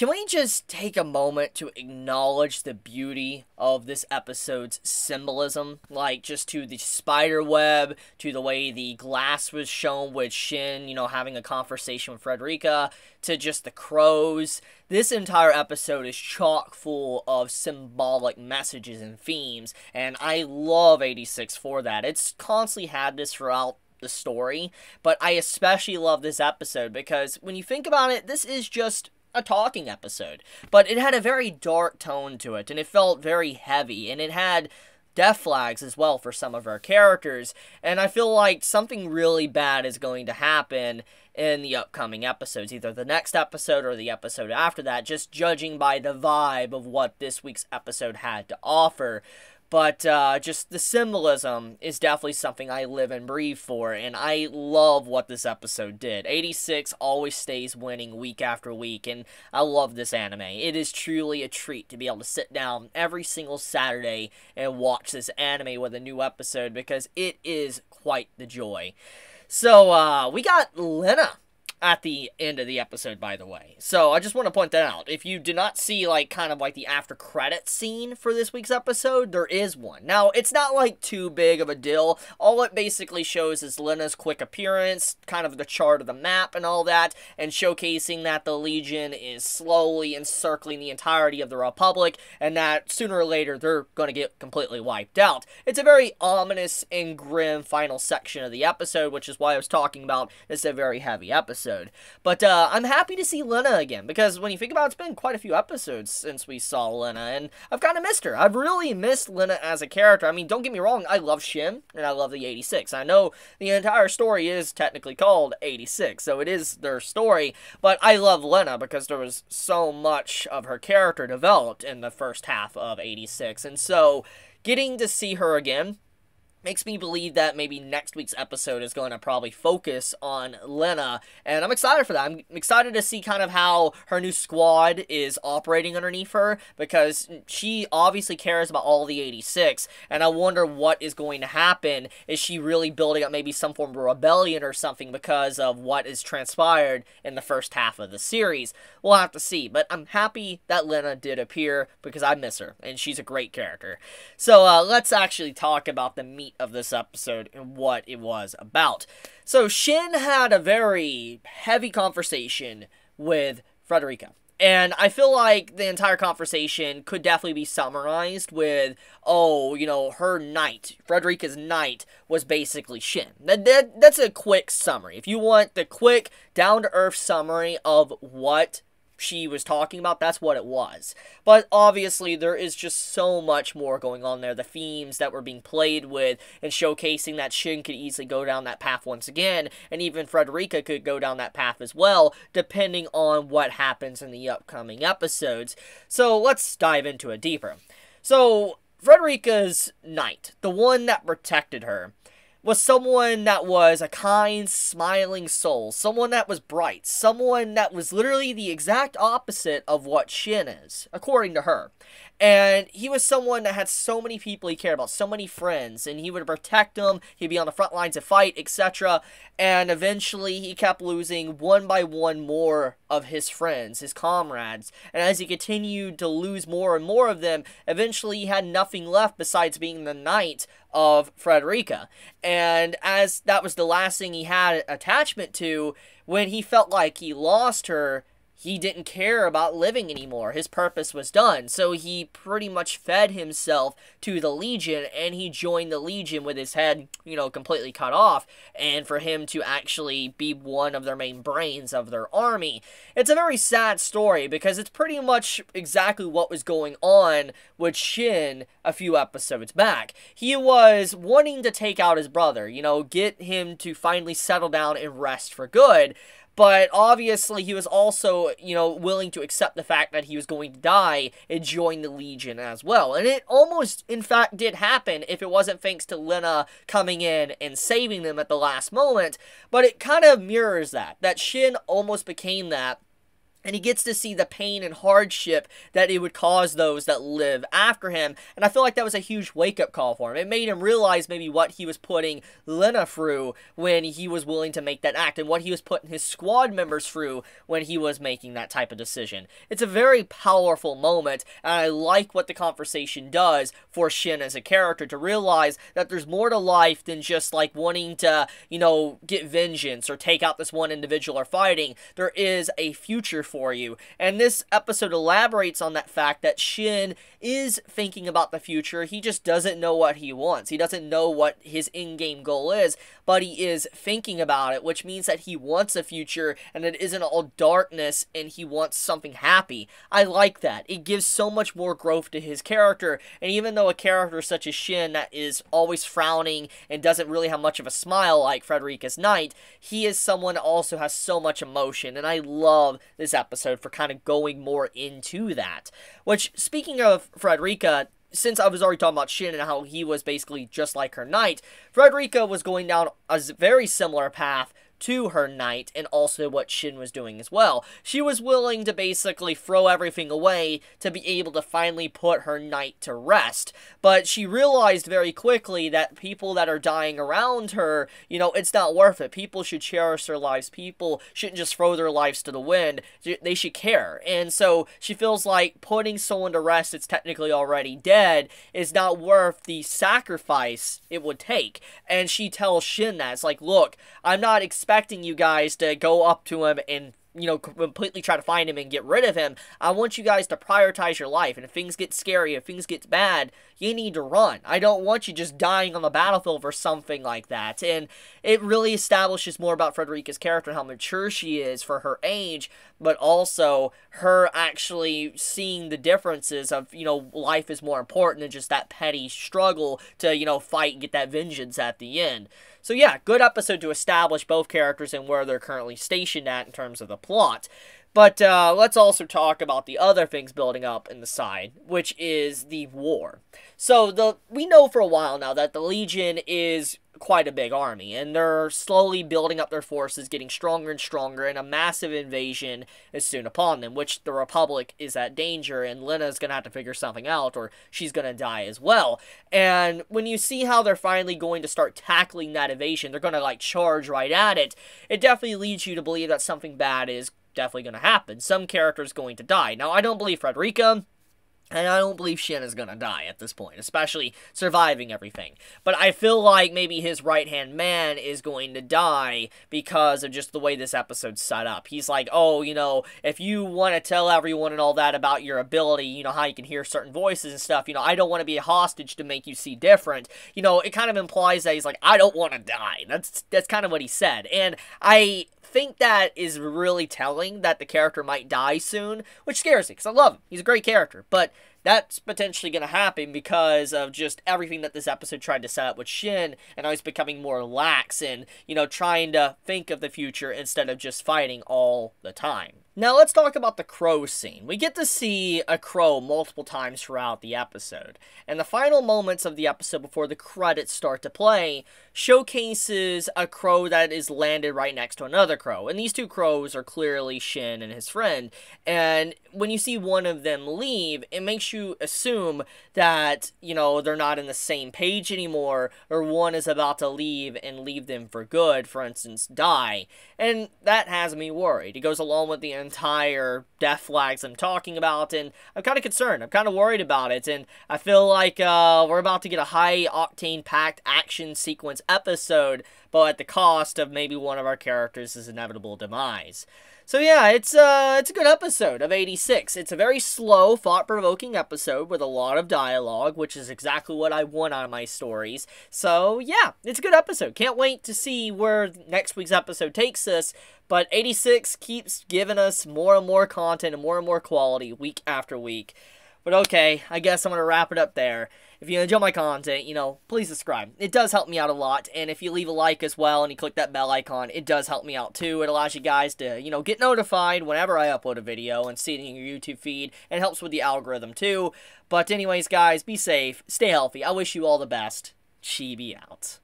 Can we just take a moment to acknowledge the beauty of this episode's symbolism? Like, just to the spider web, to the way the glass was shown with Shin, having a conversation with Frederica, to just the crows. This entire episode is chock full of symbolic messages and themes, and I love 86 for that. It's constantly had this throughout the story, but I especially love this episode because when you think about it, this is just a talking episode, but it had a very dark tone to it, and it felt very heavy, and it had death flags as well for some of our characters, and I feel like something really bad is going to happen in the upcoming episodes, either the next episode or the episode after that, just judging by the vibe of what this week's episode had to offer. But just the symbolism is definitely something I live and breathe for, and I love what this episode did. 86 always stays winning week after week, and I love this anime. It is truly a treat to be able to sit down every single Saturday and watch this anime with a new episode, because it is quite the joy. So, we got Lena at the end of the episode, by the way. So, I just want to point that out. If you did not see, kind of the after credits scene for this week's episode, there is one. Now, it's not, too big of a deal. All it basically shows is Lena's quick appearance, kind of the chart of the map and all that, and showcasing that the Legion is slowly encircling the entirety of the Republic, and that sooner or later, they're going to get completely wiped out. It's a very ominous and grim final section of the episode, which is why I was talking about it's a very heavy episode. But I'm happy to see Lena again, because when you think about it, it's been quite a few episodes since we saw Lena, and I've kind of missed her. I've really missed Lena as a character. I mean, don't get me wrong, I love Shin, and I love the 86. I know the entire story is technically called 86, so it is their story, but I love Lena because there was so much of her character developed in the first half of 86, and so getting to see her again makes me believe that maybe next week's episode is going to probably focus on Lena, and I'm excited for that. I'm excited to see kind of how her new squad is operating underneath her, because she obviously cares about all the 86, and I wonder what is going to happen. Is she really building up maybe some form of rebellion or something because of what is transpired in the first half of the series? We'll have to see, but I'm happy that Lena did appear because I miss her, and she's a great character. So let's actually talk about the meat of this episode and what it was about. So Shin had a very heavy conversation with Frederica, and I feel like the entire conversation could definitely be summarized with, her night, Frederica's night, was basically Shin. That's a quick summary. If you want the quick, down-to-earth summary of what she was talking about, that's what it was. But obviously there is just so much more going on there. The themes that were being played with and showcasing that Shin could easily go down that path once again, and even Frederica could go down that path as well, depending on what happens in the upcoming episodes. So let's dive into it deeper. So Frederica's knight, the one that protected her, was someone that was a kind, smiling soul, someone that was bright, someone that was literally the exact opposite of what Shin is, according to her. And he was someone that had so many people he cared about, so many friends, and he would protect them, he'd be on the front lines to fight, etc. And eventually he kept losing one by one more of his friends, his comrades. And as he continued to lose more and more of them, eventually he had nothing left besides being the knight of Frederica. And as that was the last thing he had attachment to, when he felt like he lost her, he didn't care about living anymore. His purpose was done. So he pretty much fed himself to the Legion, and he joined the Legion with his head, completely cut off, and for him to actually be one of their main brains of their army. It's a very sad story, because it's pretty much exactly what was going on with Shin a few episodes back. He was wanting to take out his brother, get him to finally settle down and rest for good. But obviously he was also, willing to accept the fact that he was going to die and join the Legion as well. And it almost, in fact, did happen if it wasn't thanks to Lena coming in and saving them at the last moment. But it kind of mirrors that Shin almost became that And he gets to see the pain and hardship that it would cause those that live after him. And I feel like that was a huge wake-up call for him. It made him realize maybe what he was putting Lena through when he was willing to make that act, and what he was putting his squad members through when he was making that type of decision. It's a very powerful moment, and I like what the conversation does for Shin as a character, to realize that there's more to life than just like wanting to, get vengeance or take out this one individual or fighting. There is a future for you. And this episode elaborates on that fact that Shin is thinking about the future. He just doesn't know what he wants. He doesn't know what his in-game goal is, but he is thinking about it, which means that he wants a future and it isn't all darkness and he wants something happy. I like that. It gives so much more growth to his character, and even though a character such as Shin that is always frowning and doesn't really have much of a smile like Frederica's knight, he is someone that also has so much emotion, and I love this episode for kind of going more into that. Which, speaking of Frederica, since I was already talking about Shin and how he was basically just like her knight, Frederica was going down a very similar path to her knight, and also what Shin was doing as well. She was willing to basically throw everything away to be able to finally put her knight to rest, but she realized very quickly that people that are dying around her, it's not worth it. People should cherish their lives. People shouldn't just throw their lives to the wind. They should care. And so she feels like putting someone to rest that's technically already dead is not worth the sacrifice it would take. And she tells Shin that. It's like, look, I'm not expecting you guys to go up to him and completely try to find him and get rid of him. I want you guys to prioritize your life, and if things get scary, if things get bad, you need to run. I don't want you just dying on the battlefield or something like that. And it really establishes more about Frederica's character and how mature she is for her age, but also her actually seeing the differences of, life is more important than just that petty struggle to, fight and get that vengeance at the end. So yeah, good episode to establish both characters and where they're currently stationed at in terms of the plot. But let's also talk about the other things building up in the side, which is the war. So we know for a while now that the Legion is quite a big army, and they're slowly building up their forces, getting stronger and stronger, and a massive invasion is soon upon them, which the Republic is at danger, and Lena's gonna have to figure something out, or she's gonna die as well. And when you see how they're finally going to start tackling that invasion, they're gonna charge right at it, it definitely leads you to believe that something bad is definitely gonna happen. Some character's going to die. Now, I don't believe Frederica, and I don't believe Shin is gonna die at this point, especially surviving everything. But I feel like maybe his right-hand man is going to die because of just the way this episode's set up. He's like, oh, if you want to tell everyone and all that about your ability, how you can hear certain voices and stuff, I don't want to be a hostage to make you see different. It kind of implies that he's like, I don't want to die. That's kind of what he said. And I think that is really telling that the character might die soon, which scares me, because I love him. He's a great character, but that's potentially going to happen because of just everything that this episode tried to set up with Shin, and how he's becoming more lax and, trying to think of the future instead of just fighting all the time. Now let's talk about the crow scene. We get to see a crow multiple times throughout the episode, and the final moments of the episode before the credits start to play showcases a crow that is landed right next to another crow, and these two crows are clearly Shin and his friend, and when you see one of them leave, it makes you assume that, they're not in the same page anymore, or one is about to leave and leave them for good, for instance, die, and that has me worried. It goes along with the entire death flags I'm talking about, and I'm kind of concerned. I'm kind of worried about it, and I feel like we're about to get a high-octane packed action sequence episode, but at the cost of maybe one of our characters' inevitable demise. So yeah, it's a good episode of 86. It's a very slow, thought-provoking episode with a lot of dialogue, which is exactly what I want out of my stories. So yeah, it's a good episode. Can't wait to see where next week's episode takes us. But 86 keeps giving us more and more content and more quality week after week. But okay, I guess I'm going to wrap it up there. If you enjoy my content, please subscribe. It does help me out a lot, and if you leave a like as well and you click that bell icon, it does help me out too. It allows you guys to, get notified whenever I upload a video and see it in your YouTube feed, and helps with the algorithm too. But anyways, guys, be safe, stay healthy. I wish you all the best. Chibi out.